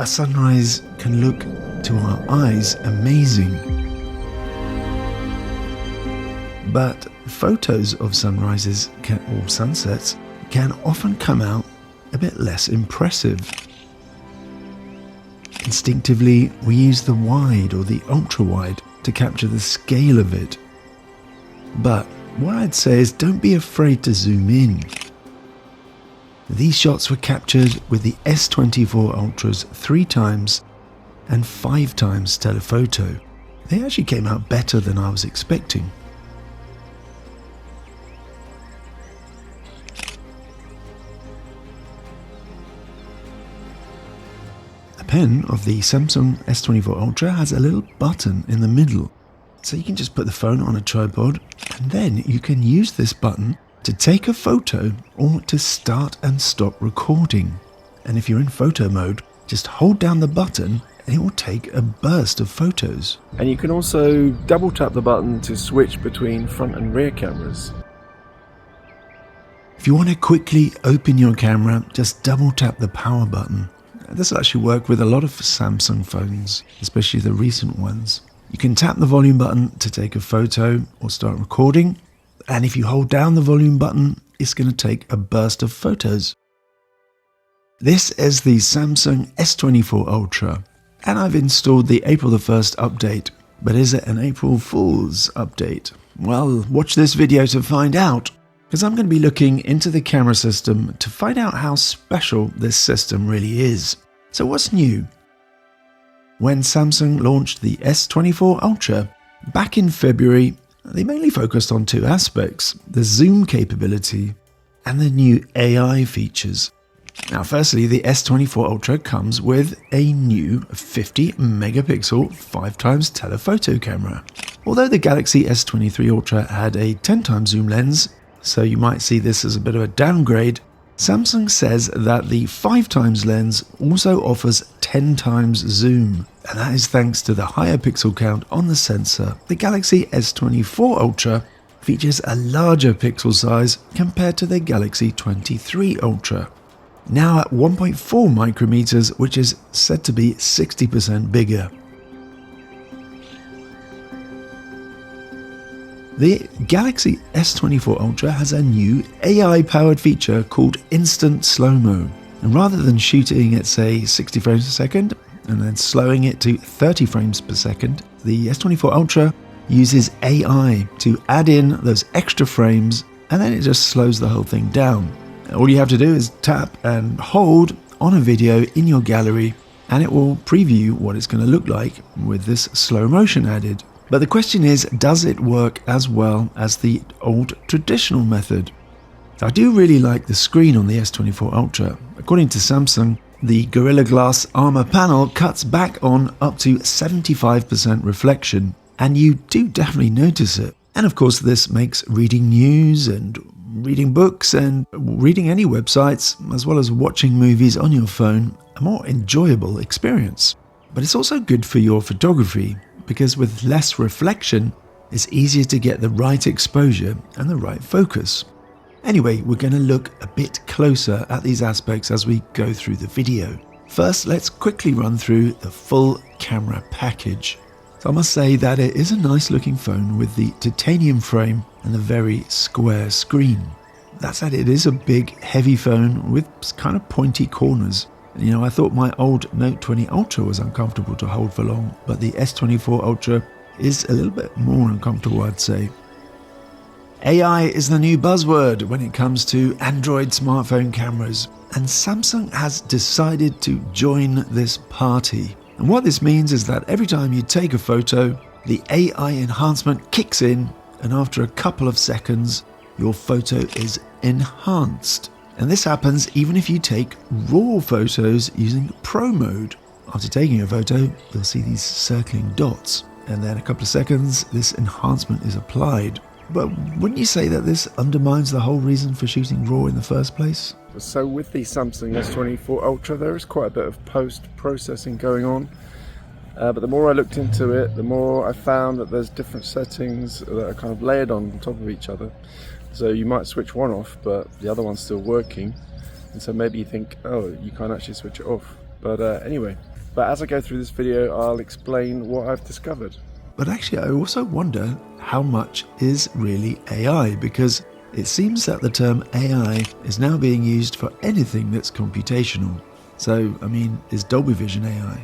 a sunrise can look to our eyes amazing. But photos of sunrises or sunsets can often come out a bit less impressive. Instinctively, we use the wide or the ultra-wide to capture the scale of it. But what I'd say is don't be afraid to zoom in. These shots were captured with the S24 Ultra's 3x and 5x telephoto. They actually came out better than I was expecting. The pen of the Samsung S24 Ultra has a little button in the middle, so you can just put the phone on a tripod and then you can use this button to take a photo or to start and stop recording. And if you're in photo mode, just hold down the button and it will take a burst of photos. And you can also double tap the button to switch between front and rear cameras. If you want to quickly open your camera, just double tap the power button. This will actually work with a lot of Samsung phones, especially the recent ones. You can tap the volume button to take a photo or start recording. And if you hold down the volume button, it's going to take a burst of photos. This is the Samsung S24 Ultra, and I've installed the April the 1st update. But is it an April Fool's update? Well, watch this video to find out, because I'm going to be looking into the camera system to find out how special this system really is. So what's new? When Samsung launched the S24 Ultra back in February, they mainly focused on two aspects: the zoom capability and the new AI features. Now, firstly, the S24 Ultra comes with a new 50 megapixel 5x telephoto camera. Although the Galaxy S23 Ultra had a 10x zoom lens, so you might see this as a bit of a downgrade, Samsung says that the 5x lens also offers 10x zoom, and that is thanks to the higher pixel count on the sensor. The Galaxy S24 Ultra features a larger pixel size compared to the Galaxy 23 Ultra, now at 1.4 micrometers, which is said to be 60% bigger. The Galaxy S24 Ultra has a new AI-powered feature called Instant Slow-Mo. And rather than shooting at, say, 60 frames per second and then slowing it to 30 frames per second, the S24 Ultra uses AI to add in those extra frames, and then it just slows the whole thing down. All you have to do is tap and hold on a video in your gallery, and it will preview what it's going to look like with this slow motion added. But the question is, does it work as well as the old traditional method? I do really like the screen on the S24 Ultra. According to Samsung, the Gorilla Glass Armor panel cuts back on up to 75% reflection, and you do definitely notice it. And of course, this makes reading news and reading books and reading any websites, as well as watching movies on your phone, a more enjoyable experience. But it's also good for your photography, because with less reflection, it's easier to get the right exposure and the right focus. Anyway, we're going to look a bit closer at these aspects as we go through the video. First, let's quickly run through the full camera package. So I must say that it is a nice looking phone with the titanium frame and the very square screen. That said, it is a big, heavy phone with kind of pointy corners. You know, I thought my old Note 20 Ultra was uncomfortable to hold for long, but the S24 Ultra is a little bit more uncomfortable, I'd say. AI is the new buzzword when it comes to Android smartphone cameras, and Samsung has decided to join this party. And what this means is that every time you take a photo, the AI enhancement kicks in, and after a couple of seconds, your photo is enhanced. And this happens even if you take raw photos using Pro mode. After taking a photo, you'll see these circling dots, and then a couple of seconds, this enhancement is applied. But wouldn't you say that this undermines the whole reason for shooting RAW in the first place? So with the Samsung S24 Ultra, there is quite a bit of post-processing going on. But the more I looked into it, the more I found that there's different settings that are kind of layered on top of each other. So you might switch one off, but the other one's still working. And so maybe you think, oh, you can't actually switch it off. But anyway, But as I go through this video, I'll explain what I've discovered. But actually, I also wonder how much is really AI, because it seems that the term AI is now being used for anything that's computational. So, I mean, is Dolby Vision AI?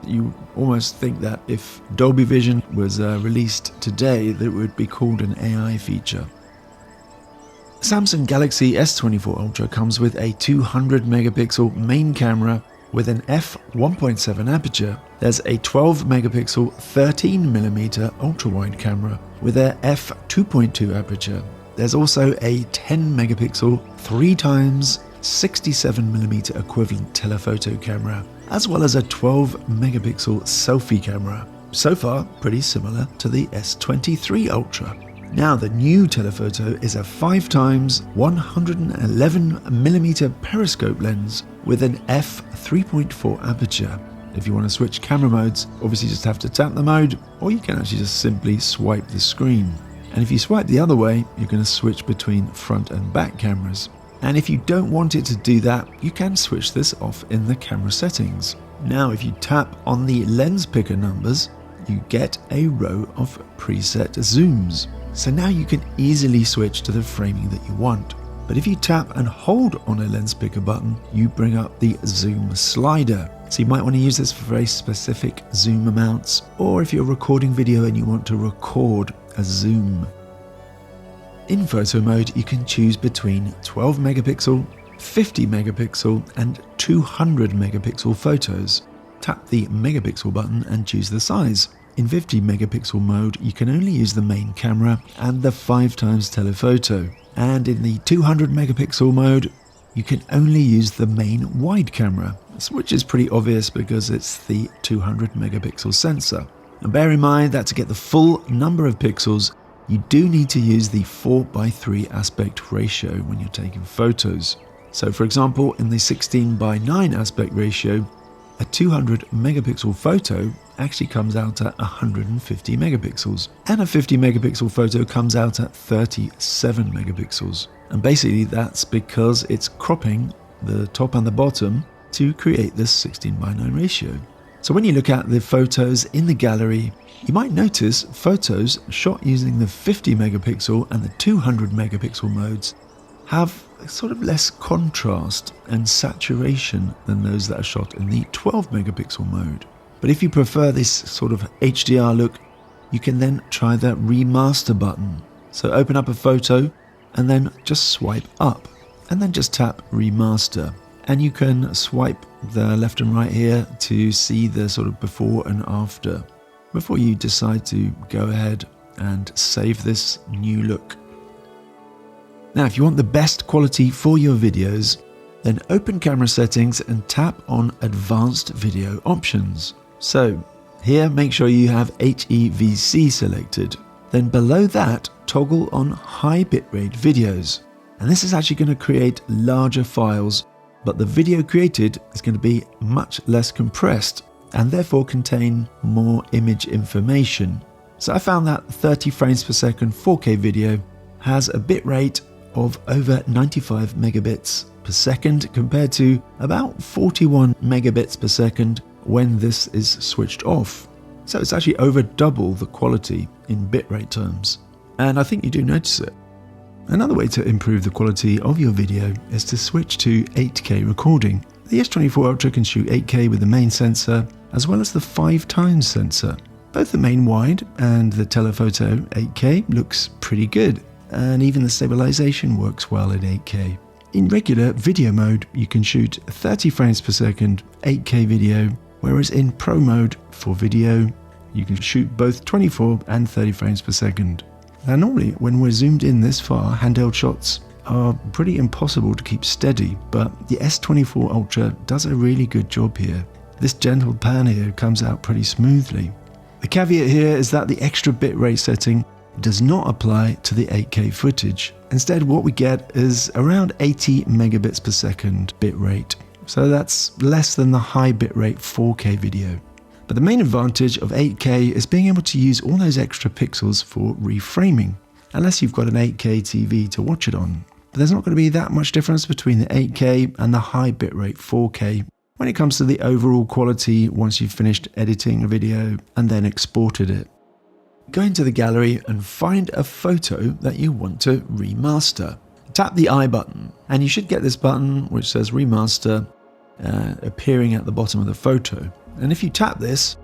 You almost think that if Dolby Vision was released today, that it would be called an AI feature. Samsung Galaxy S24 Ultra comes with a 200 megapixel main camera with an f1.7 aperture. There's a 12 megapixel 13mm ultra-wide camera with a f2.2 aperture. There's also a 10 megapixel 3x 67mm equivalent telephoto camera, as well as a 12 megapixel selfie camera. So far, pretty similar to the S23 Ultra. Now, the new telephoto is a 5x 111mm periscope lens with an f3.4 aperture. If you want to switch camera modes, obviously you just have to tap the mode, or you can actually just simply swipe the screen. And if you swipe the other way, you're going to switch between front and back cameras. And if you don't want it to do that, you can switch this off in the camera settings. Now, if you tap on the lens picker numbers, you get a row of preset zooms. So now you can easily switch to the framing that you want. But if you tap and hold on a lens picker button, you bring up the zoom slider. So you might want to use this for very specific zoom amounts, or if you're recording video and you want to record a zoom. In photo mode, you can choose between 12 megapixel, 50 megapixel and 200 megapixel photos. Tap the megapixel button and choose the size. In 50 megapixel mode, you can only use the main camera and the 5x telephoto. And in the 200 megapixel mode, you can only use the main wide camera, which is pretty obvious because it's the 200 megapixel sensor. And bear in mind that to get the full number of pixels, you do need to use the 4:3 aspect ratio when you're taking photos. So for example, in the 16:9 aspect ratio, a 200 megapixel photo actually comes out at 150 megapixels, and a 50 megapixel photo comes out at 37 megapixels. And basically that's because it's cropping the top and the bottom to create this 16:9 ratio. So when you look at the photos in the gallery, you might notice photos shot using the 50 megapixel and the 200 megapixel modes have sort of less contrast and saturation than those that are shot in the 12 megapixel mode. But if you prefer this sort of HDR look, you can then try the Remaster button. So open up a photo and then just swipe up and then just tap Remaster. And you can swipe the left and right here to see the sort of before and after before you decide to go ahead and save this new look. Now, if you want the best quality for your videos, then open camera settings and tap on advanced video options. So here, make sure you have HEVC selected. Then below that, toggle on high bitrate videos. And this is actually going to create larger files, but the video created is going to be much less compressed and therefore contain more image information. So I found that 30 frames per second 4K video has a bitrate of over 95 megabits per second compared to about 41 megabits per second when this is switched off. So it's actually over double the quality in bitrate terms. And I think you do notice it. Another way to improve the quality of your video is to switch to 8K recording. The S24 Ultra can shoot 8K with the main sensor as well as the 5x sensor. Both the main wide and the telephoto 8K looks pretty good, and even the stabilization works well in 8K. In regular video mode, you can shoot 30 frames per second 8K video, whereas in Pro mode for video, you can shoot both 24 and 30 frames per second. Now normally when we're zoomed in this far, handheld shots are pretty impossible to keep steady, but the S24 Ultra does a really good job here. This gentle pan here comes out pretty smoothly. The caveat here is that the extra bitrate setting does not apply to the 8K footage. Instead, what we get is around 80 megabits per second bitrate. So that's less than the high bitrate 4K video. But the main advantage of 8K is being able to use all those extra pixels for reframing, unless you've got an 8K TV to watch it on. But there's not going to be that much difference between the 8K and the high bitrate 4K when it comes to the overall quality once you've finished editing a video and then exported it. Go into the gallery and find a photo that you want to remaster. Tap the I button and you should get this button which says remaster appearing at the bottom of the photo. And if you tap this,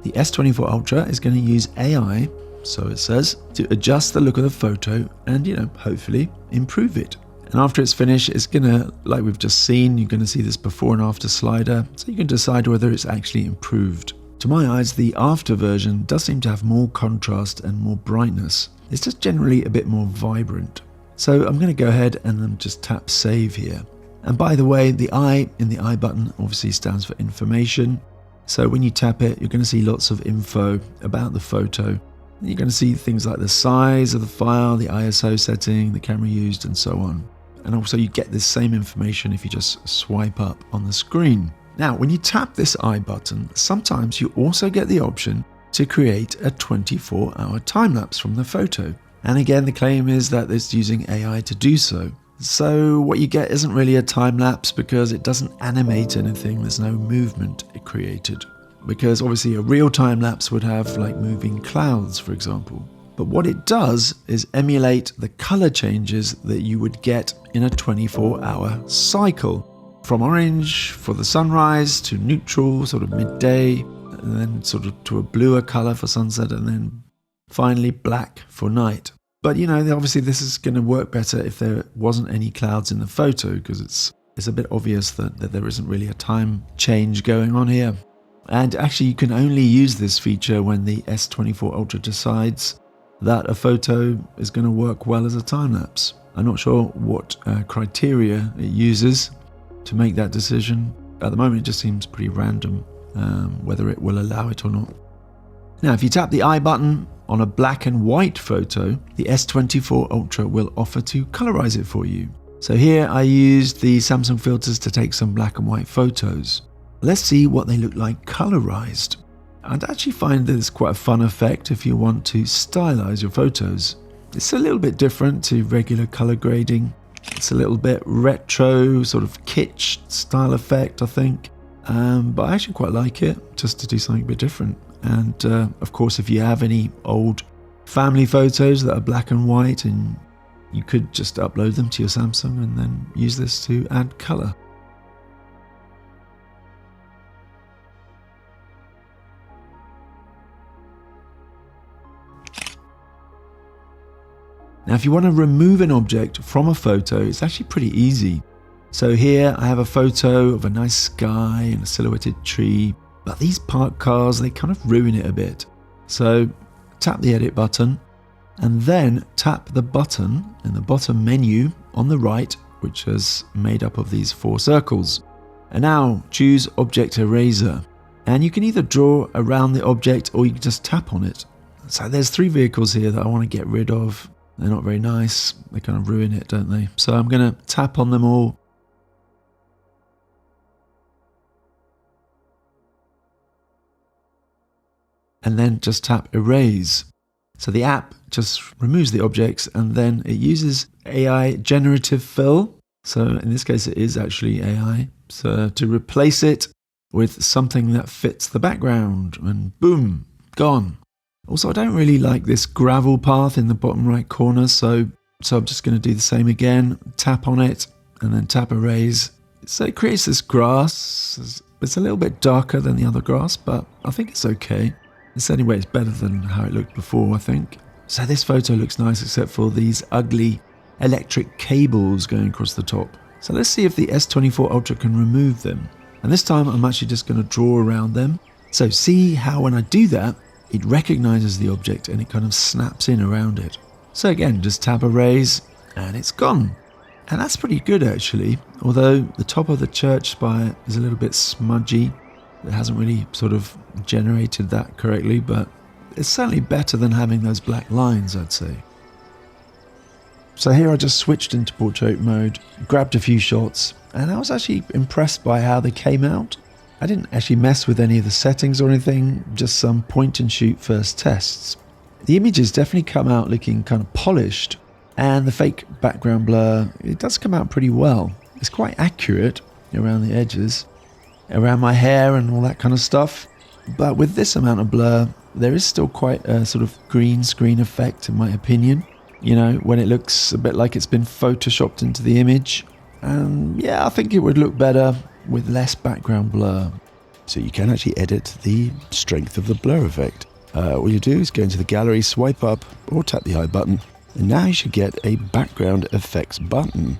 the S24 Ultra is going to use AI, so it says, to adjust the look of the photo and, hopefully improve it. And after it's finished, it's going to, like we've just seen, you're going to see this before and after slider, so you can decide whether it's actually improved. To my eyes, the after version does seem to have more contrast and more brightness. It's just generally a bit more vibrant. So I'm going to go ahead and then just tap save here. And by the way, the I in the I button obviously stands for information. So when you tap it, you're going to see lots of info about the photo. You're going to see things like the size of the file, the ISO setting, the camera used, and so on. And also you get this same information if you just swipe up on the screen. Now, when you tap this I button, sometimes you also get the option to create a 24-hour time-lapse from the photo. And again, the claim is that it's using AI to do so. So what you get isn't really a time-lapse because it doesn't animate anything. There's no movement it created. Because obviously a real time-lapse would have like moving clouds, for example. But what it does is emulate the color changes that you would get in a 24-hour cycle. From orange for the sunrise to neutral, sort of midday, and then sort of to a bluer color for sunset, and then finally black for night. But obviously this is going to work better if there wasn't any clouds in the photo, because it's a bit obvious that there isn't really a time change going on here. And actually you can only use this feature when the S24 Ultra decides that a photo is going to work well as a time-lapse. I'm not sure what criteria it uses to make that decision. At the moment it just seems pretty random whether it will allow it or not. Now if you tap the I button on a black and white photo, the S24 Ultra will offer to colorize it for you. So here I used the Samsung filters to take some black and white photos. Let's see what they look like colorized. I'd actually find that it's quite a fun effect if you want to stylize your photos. It's a little bit different to regular color grading. It's a little bit retro, sort of kitsch style effect, I think. But I actually quite like it, just to do something a bit different. And of course, if you have any old family photos that are black and white, and you could just upload them to your Samsung and then use this to add color. Now, if you want to remove an object from a photo, it's actually pretty easy. So here I have a photo of a nice sky and a silhouetted tree, but these parked cars, they kind of ruin it a bit. So tap the edit button and then tap the button in the bottom menu on the right, which is made up of these 4 circles. And now choose Object Eraser. And you can either draw around the object or you can just tap on it. So there's 3 vehicles here that I want to get rid of. They're not very nice. They kind of ruin it, don't they? So I'm going to tap on them all. And then just tap erase. So the app just removes the objects and then it uses AI generative fill. So in this case, it is actually AI. So to replace it with something that fits the background, and boom, gone. Also, I don't really like this gravel path in the bottom right corner, so I'm just going to do the same again. Tap on it and then tap erase. So it creates this grass. It's a little bit darker than the other grass, but I think it's okay. Anyway, it's better than how it looked before, I think. So this photo looks nice except for these ugly electric cables going across the top. So let's see if the S24 Ultra can remove them. And this time I'm actually just going to draw around them. So see how when I do that, it recognizes the object and it kind of snaps in around it. So again, just tap erase and it's gone. And that's pretty good actually, although the top of the church spire is a little bit smudgy. It hasn't really sort of generated that correctly, but it's certainly better than having those black lines, I'd say. So here I just switched into portrait mode, grabbed a few shots, and I was actually impressed by how they came out. I didn't actually mess with any of the settings or anything, just some point and shoot first tests. The images definitely come out looking kind of polished, and the fake background blur, it does come out pretty well. It's quite accurate around the edges. around my hair and all that kind of stuff. But with this amount of blur, there is still quite a sort of green screen effect in my opinion. You know, when it looks a bit like it's been photoshopped into the image. And yeah, I think it would look better with less background blur. So you can actually edit the strength of the blur effect. All you do is go into the gallery, swipe up or tap the I button, and now you should get a background effects button.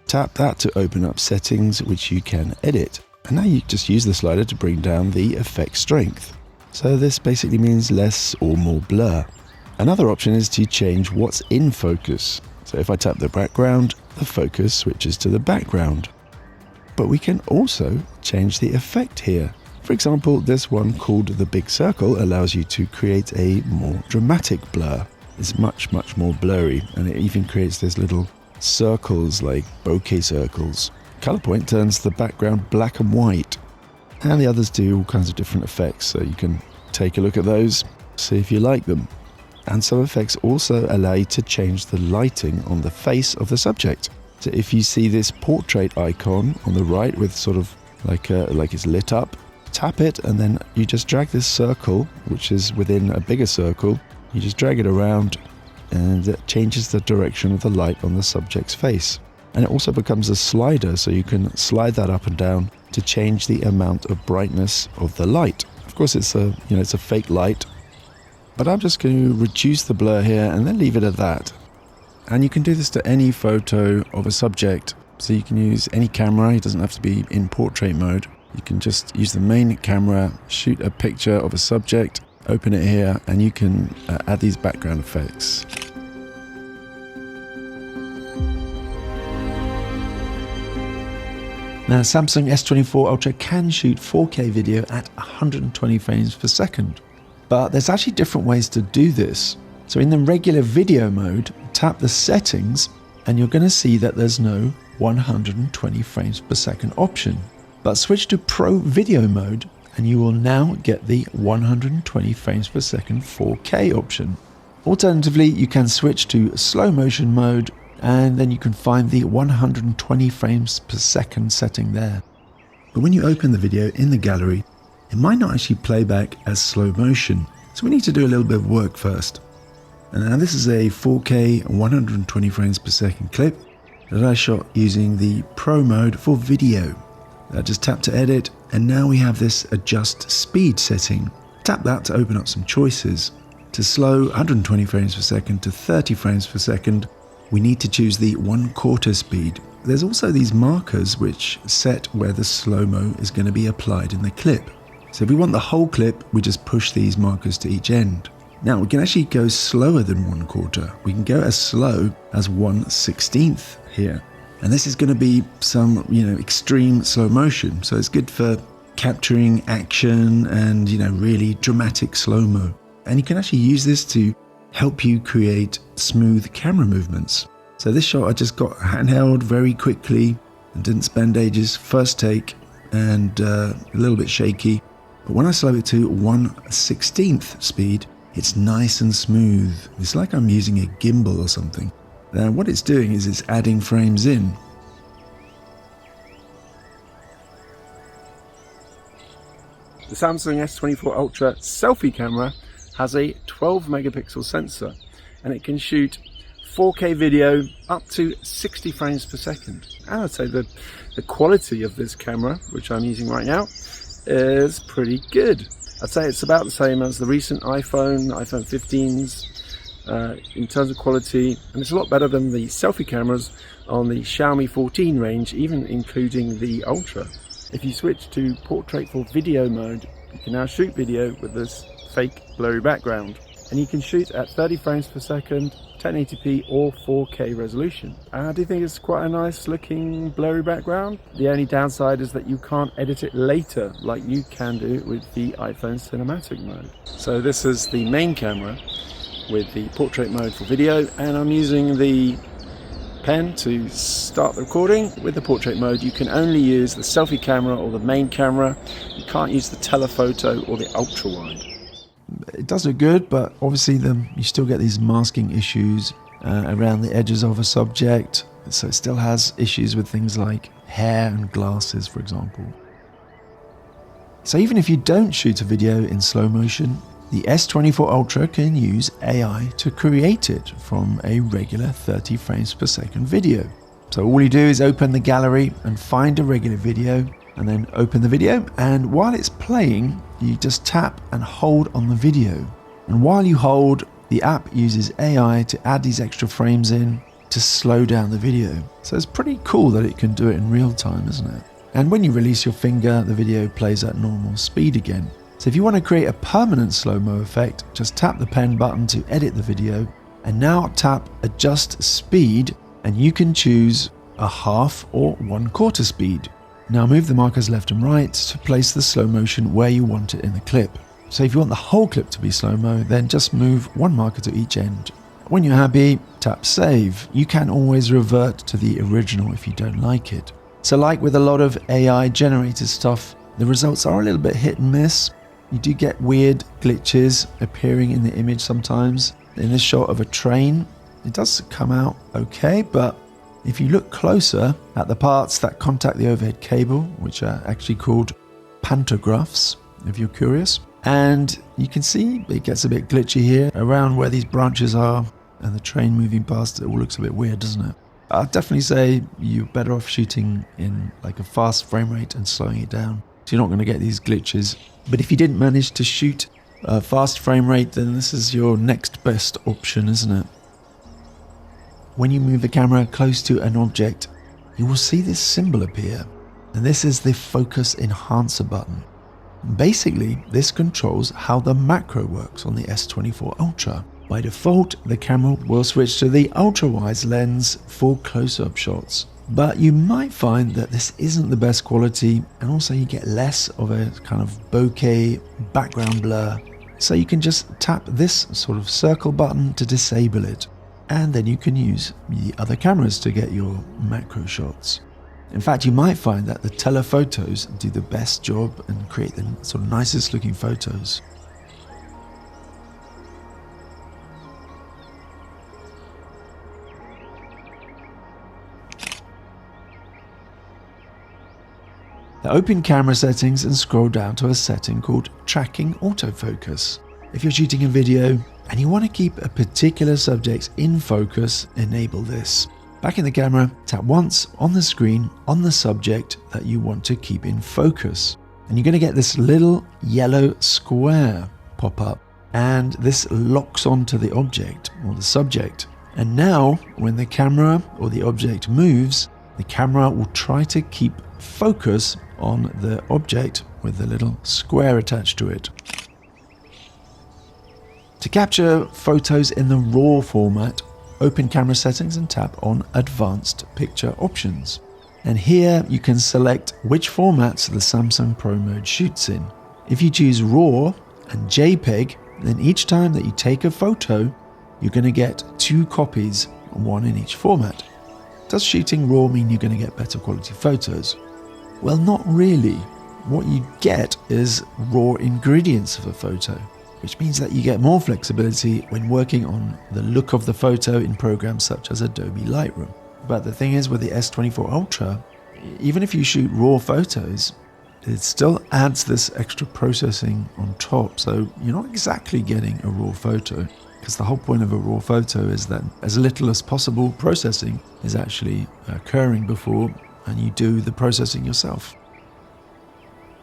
Tap that to open up settings which you can edit. And now you just use the slider to bring down the effect strength. So this basically means less or more blur. Another option is to change what's in focus. So if I tap the background, the focus switches to the background. But we can also change the effect here. For example, this one called the big circle allows you to create a more dramatic blur. It's much more blurry, and it even creates these little circles like bokeh circles. Color point turns the background black and white, and the others do all kinds of different effects, so you can take a look at those, see if you like them. And some effects also allow you to change the lighting on the face of the subject. So if you see this portrait icon on the right with sort of like it's lit up, tap it and then you just drag this circle, which is within a bigger circle, you just drag it around and it changes the direction of the light on the subject's face. And it also becomes a slider, so you can slide that up and down to change the amount of brightness of the light. Of course it's a fake light, but I'm just going to reduce the blur here and then leave it at that. And you can do this to any photo of a subject, so you can use any camera. It doesn't have to be in portrait mode. You can just use the main camera, shoot a picture of a subject, open it here, and you can add these background effects. Now, Samsung S24 Ultra can shoot 4K video at 120 frames per second, but there's actually different ways to do this. So in the regular video mode, tap the settings and you're going to see that there's no 120 frames per second option. But switch to Pro Video mode and you will now get the 120 frames per second 4K option. Alternatively, you can switch to slow motion mode and then you can find the 120 frames per second setting there. But when you open the video in the gallery, it might not actually play back as slow motion. So we need to do a little bit of work first. And now this is a 4K 120 frames per second clip that I shot using the Pro mode for video. I just tap to edit, and now we have this adjust speed setting. Tap that to open up some choices. To slow 120 frames per second to 30 frames per second, we need to choose the 1/4 speed. There's also these markers which set where the slow-mo is going to be applied in the clip. So if we want the whole clip, we just push these markers to each end. Now we can actually go slower than 1/4. We can go as slow as 1/16 here. And this is going to be some, extreme slow motion. So it's good for capturing action and, really dramatic slow-mo. And you can actually use this to help you create smooth camera movements. So this shot I just got handheld very quickly and didn't spend ages. First take and a little bit shaky. But when I slow it to 1/16 speed, it's nice and smooth. It's like I'm using a gimbal or something. Now what it's doing is it's adding frames in. The Samsung S24 Ultra selfie camera has a 12 megapixel sensor and it can shoot 4K video up to 60 frames per second. And I'd say that the quality of this camera, which I'm using right now, is pretty good. I'd say it's about the same as the recent iPhone 15s in terms of quality, and it's a lot better than the selfie cameras on the Xiaomi 14 range, even including the Ultra. If you switch to portrait for video mode, you can now shoot video with this fake blurry background, and you can shoot at 30 frames per second, 1080p or 4K resolution. I do think it's quite a nice looking blurry background. The only downside is that you can't edit it later like you can do with the iPhone cinematic mode. So this is the main camera with the portrait mode for video, and I'm using the pen to start the recording. With the portrait mode you can only use the selfie camera or the main camera. You can't use the telephoto or the ultra wide. It does look good, but obviously you still get these masking issues around the edges of a subject. So it still has issues with things like hair and glasses, for example. So even if you don't shoot a video in slow motion, the S24 Ultra can use AI to create it from a regular 30 frames per second video. So all you do is open the gallery and find a regular video, and then open the video, and while it's playing, you just tap and hold on the video. And while you hold, the app uses AI to add these extra frames in to slow down the video. So it's pretty cool that it can do it in real time, isn't it? And when you release your finger, the video plays at normal speed again. So if you want to create a permanent slow-mo effect, just tap the pen button to edit the video, and now tap adjust speed, and you can choose a half or 1/4 speed. Now move the markers left and right to place the slow motion where you want it in the clip. So if you want the whole clip to be slow-mo, then just move one marker to each end. When you're happy, tap save. You can always revert to the original if you don't like it. So like with a lot of AI generated stuff, the results are a little bit hit and miss. You do get weird glitches appearing in the image sometimes. In this shot of a train, it does come out okay, but if you look closer at the parts that contact the overhead cable, which are actually called pantographs, if you're curious, and you can see it gets a bit glitchy here around where these branches are and the train moving past. It all looks a bit weird, doesn't it? I'd definitely say you're better off shooting in like a fast frame rate and slowing it down, so you're not going to get these glitches. But if you didn't manage to shoot a fast frame rate, then this is your next best option, isn't it? When you move the camera close to an object, you will see this symbol appear, and this is the focus enhancer button. Basically, this controls how the macro works on the S24 Ultra. By default, the camera will switch to the ultra-wide lens for close-up shots, but you might find that this isn't the best quality, and also you get less of a kind of bokeh background blur. So you can just tap this sort of circle button to disable it, and then you can use the other cameras to get your macro shots. In fact, you might find that the telephotos do the best job and create the sort of nicest looking photos. Now open camera settings and scroll down to a setting called tracking autofocus. If you're shooting a video and you want to keep a particular subject in focus, enable this. Back in the camera, tap once on the screen on the subject that you want to keep in focus. And you're going to get this little yellow square pop up, and this locks onto the object or the subject. And now when the camera or the object moves, the camera will try to keep focus on the object with the little square attached to it. To capture photos in the RAW format, open camera settings and tap on Advanced Picture Options. And here you can select which formats the Samsung Pro mode shoots in. If you choose RAW and JPEG, then each time that you take a photo, you're going to get 2 copies, one in each format. Does shooting RAW mean you're going to get better quality photos? Well, not really. What you get is raw ingredients of a photo, which means that you get more flexibility when working on the look of the photo in programs such as Adobe Lightroom. But the thing is, with the S24 Ultra, even if you shoot raw photos, it still adds this extra processing on top, so you're not exactly getting a raw photo, because the whole point of a raw photo is that as little as possible processing is actually occurring before and you do the processing yourself.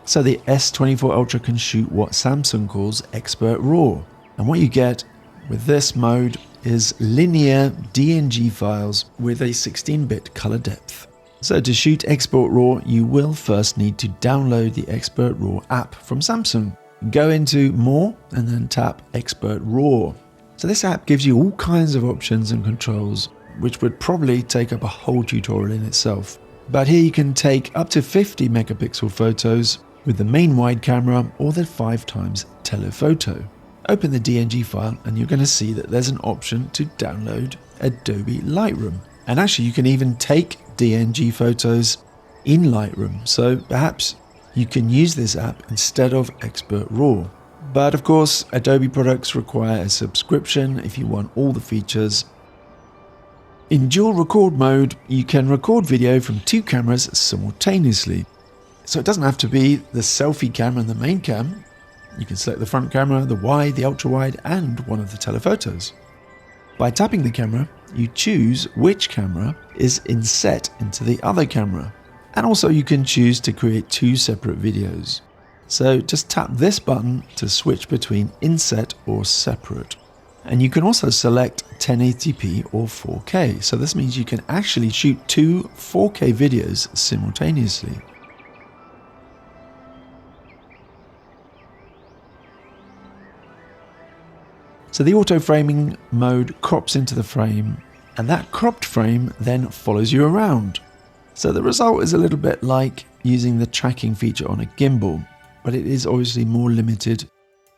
So the S24 Ultra can shoot what Samsung calls Expert RAW. And what you get with this mode is linear DNG files with a 16-bit color depth. So to shoot Expert RAW, you will first need to download the Expert RAW app from Samsung. Go into More and then tap Expert RAW. So this app gives you all kinds of options and controls, which would probably take up a whole tutorial in itself. But here you can take up to 50 megapixel photos with the main wide camera or the 5x telephoto. Open the DNG file and you're going to see that there's an option to download Adobe Lightroom. And actually you can even take DNG photos in Lightroom, so perhaps you can use this app instead of Expert RAW. But of course, Adobe products require a subscription if you want all the features. In dual record mode, you can record video from 2 cameras simultaneously. So it doesn't have to be the selfie camera and the main cam. You can select the front camera, the wide, the ultra wide, and one of the telephotos. By tapping the camera, you choose which camera is inset into the other camera. And also you can choose to create 2 separate videos. So just tap this button to switch between inset or separate. And you can also select 1080p or 4K. So this means you can actually shoot 2 4K videos simultaneously. So the auto framing mode crops into the frame, and that cropped frame then follows you around. So the result is a little bit like using the tracking feature on a gimbal, but it is obviously more limited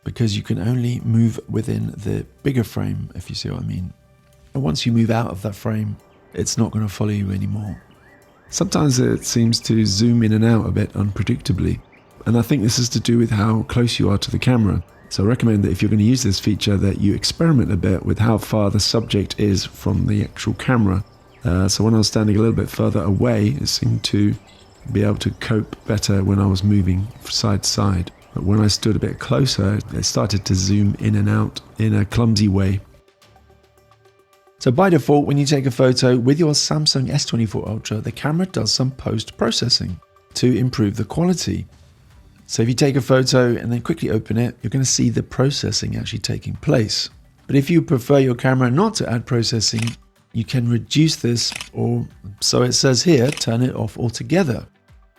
because you can only move within the bigger frame, if you see what I mean. And once you move out of that frame, it's not going to follow you anymore. Sometimes it seems to zoom in and out a bit unpredictably, and I think this is to do with how close you are to the camera. So I recommend that if you're going to use this feature that you experiment a bit with how far the subject is from the actual camera. So when I was standing a little bit further away, it seemed to be able to cope better when I was moving side to side. But when I stood a bit closer, it started to zoom in and out in a clumsy way. So by default, when you take a photo with your Samsung S24 Ultra, the camera does some post-processing to improve the quality. So if you take a photo and then quickly open it, you're going to see the processing actually taking place. But if you prefer your camera not to add processing, you can reduce this, or so it says here, turn it off altogether.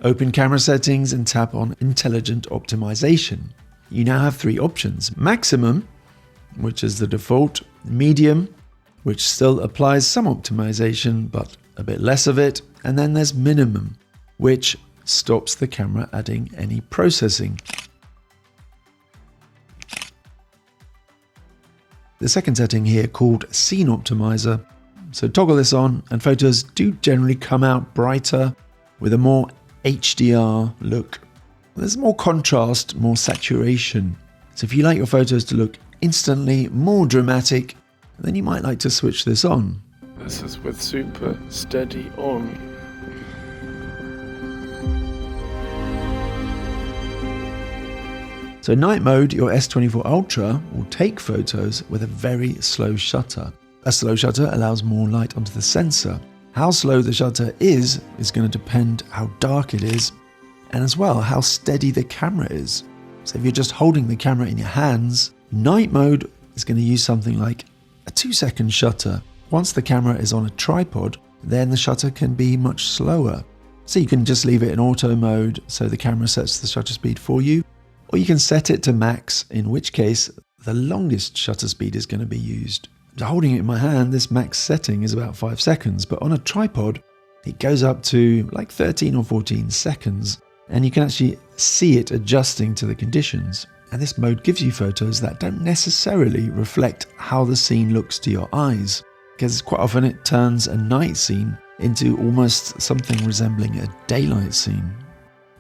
Open camera settings and tap on Intelligent Optimization. You now have 3 options: Maximum, which is the default; Medium, which still applies some optimization but a bit less of it; and then there's Minimum, which stops the camera adding any processing. The second setting here, called Scene Optimizer. So toggle this on and photos do generally come out brighter with a more HDR look. There's more contrast, more saturation. So if you like your photos to look instantly more dramatic, then you might like to switch this on. This is with super steady on. So in night mode, your S24 Ultra will take photos with a very slow shutter. A slow shutter allows more light onto the sensor. How slow the shutter is going to depend how dark it is, and as well how steady the camera is. So if you're just holding the camera in your hands, night mode is going to use something like a 2-second shutter. Once the camera is on a tripod, then the shutter can be much slower. So you can just leave it in auto mode so the camera sets the shutter speed for you, or you can set it to max, in which case the longest shutter speed is going to be used. Holding it in my hand, this max setting is about 5 seconds, but on a tripod, it goes up to like 13 or 14 seconds, and you can actually see it adjusting to the conditions. And this mode gives you photos that don't necessarily reflect how the scene looks to your eyes, because quite often it turns a night scene into almost something resembling a daylight scene.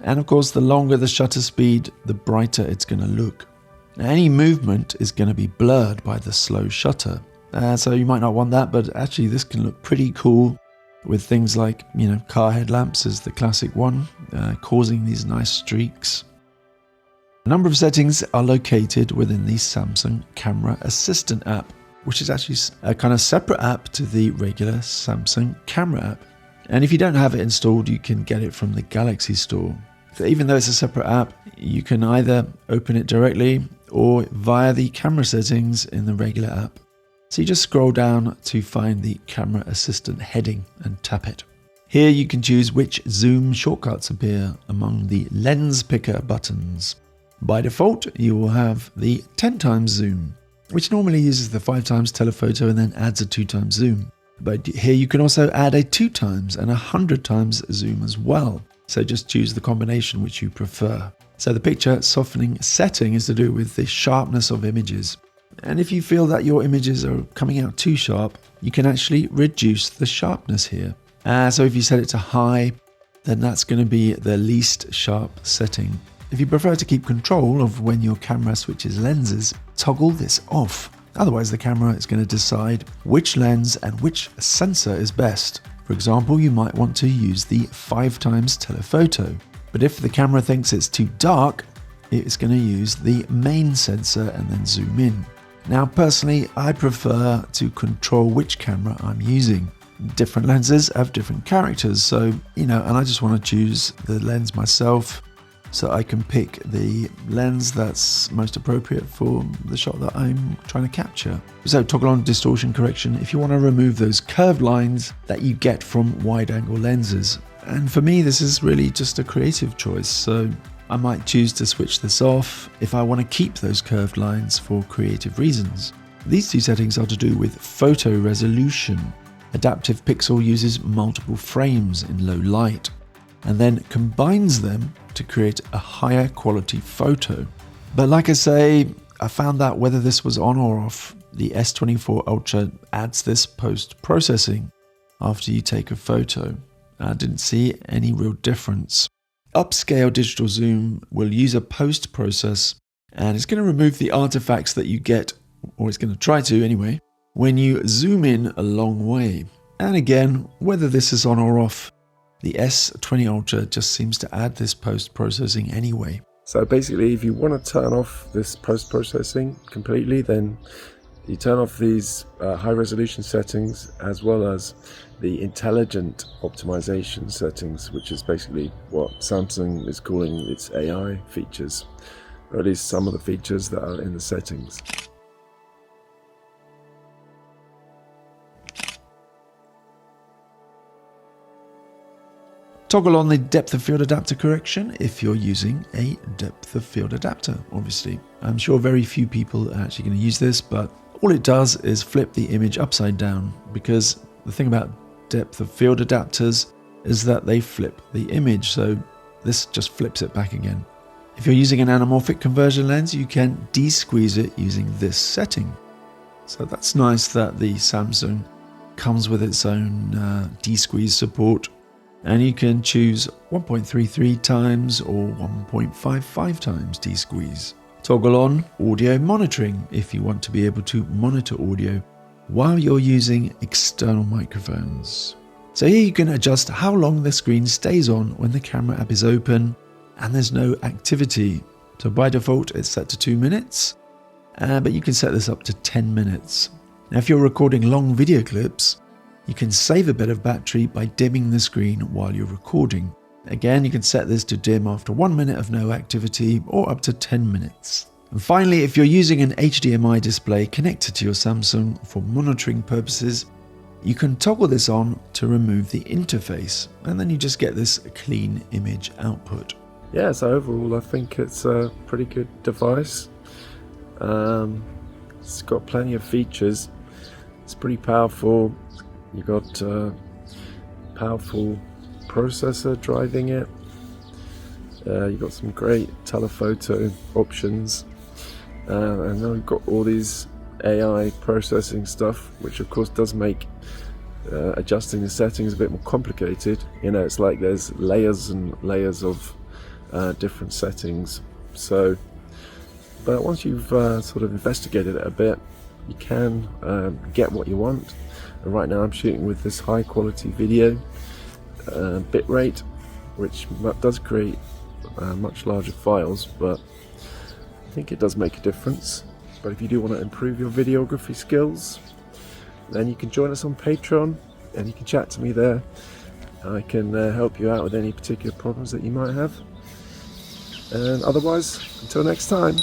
And of course, the longer the shutter speed, the brighter it's going to look. Now, any movement is going to be blurred by the slow shutter. So you might not want that, but actually this can look pretty cool with things like, car headlamps is the classic one, causing these nice streaks. A number of settings are located within the Samsung Camera Assistant app, which is actually a kind of separate app to the regular Samsung Camera app. And if you don't have it installed, you can get it from the Galaxy Store. So even though it's a separate app, you can either open it directly or via the camera settings in the regular app. So you just scroll down to find the Camera Assistant heading and tap it. Here you can choose which zoom shortcuts appear among the lens picker buttons. By default, you will have the 10x zoom, which normally uses the 5x telephoto and then adds a 2x zoom. But here you can also add a 2x and a 100x zoom as well. So just choose the combination which you prefer. So the picture softening setting is to do with the sharpness of images. And if you feel that your images are coming out too sharp, you can actually reduce the sharpness here. So if you set it to high, then that's going to be the least sharp setting. If you prefer to keep control of when your camera switches lenses, toggle this off. Otherwise, the camera is going to decide which lens and which sensor is best. For example, you might want to use the 5x telephoto. But But if the camera thinks it's too dark, it's going to use the main sensor and then zoom in. Now personally, I prefer to control which camera I'm using. Different lenses have different characters, so and I just want to choose the lens myself so I can pick the lens that's most appropriate for the shot that I'm trying to capture. So toggle on distortion correction if you want to remove those curved lines that you get from wide angle lenses. And for me, this is really just a creative choice, so I might choose to switch this off if I want to keep those curved lines for creative reasons. These two settings are to do with photo resolution. Adaptive Pixel uses multiple frames in low light and then combines them to create a higher quality photo. But like I say, I found that whether this was on or off, the S24 Ultra adds this post-processing after you take a photo. I didn't see any real difference. Upscale digital zoom will use a post-process and it's going to remove the artifacts that you get, or it's going to try to anyway, when you zoom in a long way. And again, whether this is on or off, the S20 Ultra just seems to add this post-processing anyway. So basically, if you want to turn off this post-processing completely, then you turn off these high-resolution settings as well as the intelligent optimization settings, which is basically what Samsung is calling its AI features, or at least some of the features that are in the settings. Toggle on the depth of field adapter correction if you're using a depth of field adapter, obviously. I'm sure very few people are actually going to use this, but all it does is flip the image upside down, because the thing about depth of field adapters is that they flip the image, so this just flips it back again. If you're using an anamorphic conversion lens, you can de-squeeze it using this setting. So that's nice that the Samsung comes with its own de-squeeze support. And you can choose 1.33 times or 1.55 times de-squeeze. Toggle on audio monitoring if you want to be able to monitor audio while you're using external microphones. So here you can adjust how long the screen stays on when the camera app is open and there's no activity. So by default it's set to 2 minutes, but you can set this up to 10 minutes. Now if you're recording long video clips, you can save a bit of battery by dimming the screen while you're recording. Again, you can set this to dim after 1 minute of no activity or up to 10 minutes. And finally, if you're using an HDMI display connected to your Samsung for monitoring purposes, you can toggle this on to remove the interface, and then you just get this clean image output. Yeah, so overall I think it's a pretty good device. It's got plenty of features. It's pretty powerful. You got a powerful processor driving it. You've got some great telephoto options, and then we've got all these AI processing stuff, which of course does make adjusting the settings a bit more complicated. It's like there's layers and layers of different settings. So, but once you've sort of investigated it a bit, you can get what you want. And right now I'm shooting with this high quality video bitrate, which does create much larger files, but I think it does make a difference. But if you do want to improve your videography skills, then you can join us on Patreon and you can chat to me there. I can help you out with any particular problems that you might have. And otherwise, until next time.